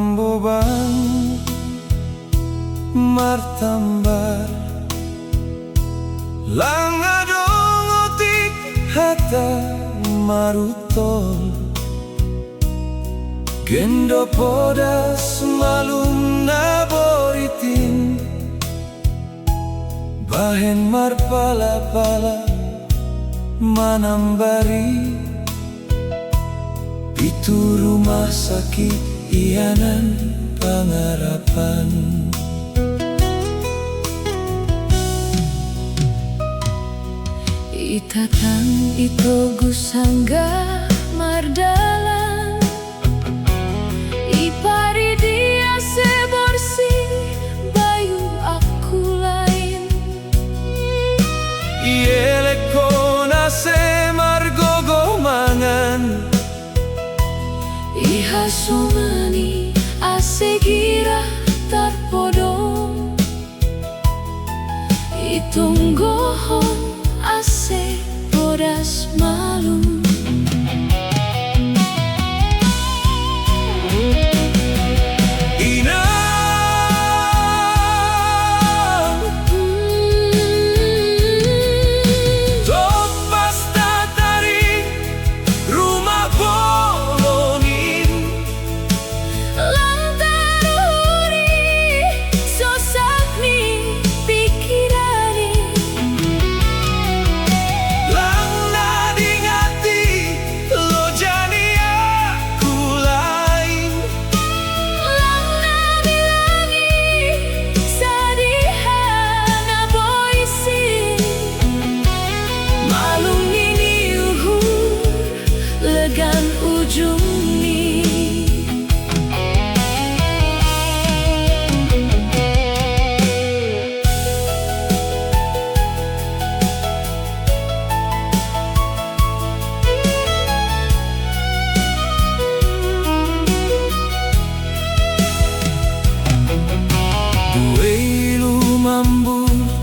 rembuban martambar langadong otik hata marutol gendo podas malum naboritin bahen marpala-pala manambari itu rumah sakit ianan pangarapan. Itatang ito gusangga mardalan ipari dia seborsi bayu aku lain Ielekona se margogo mangan ihasumani asegira tarpodong itunggohon ase podas malum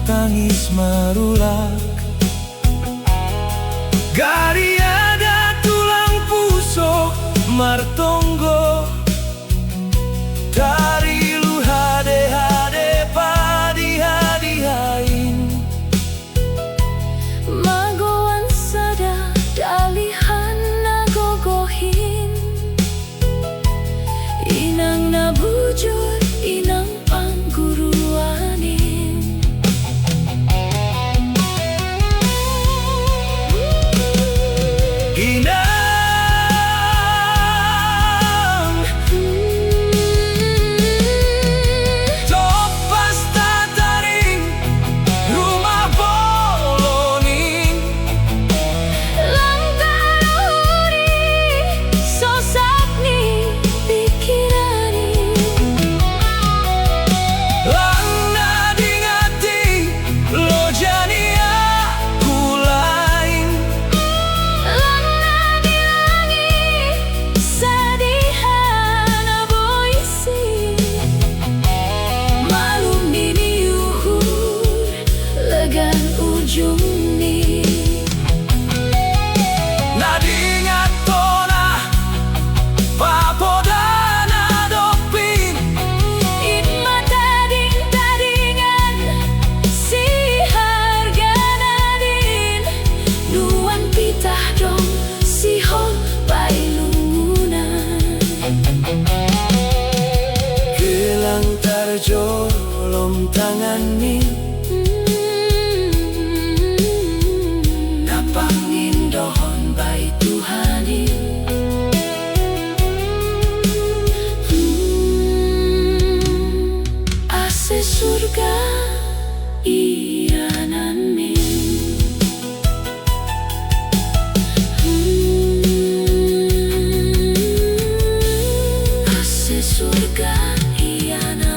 tangis marulak gari ada tulang pusok martonggo dari lu hade-hade padi hadi-hain magoan sada dalihan nagogohin inang nabujur inang pangguruanin jolong tangani napangin dohon bai Tuhani ase surga ianani ase surga ianani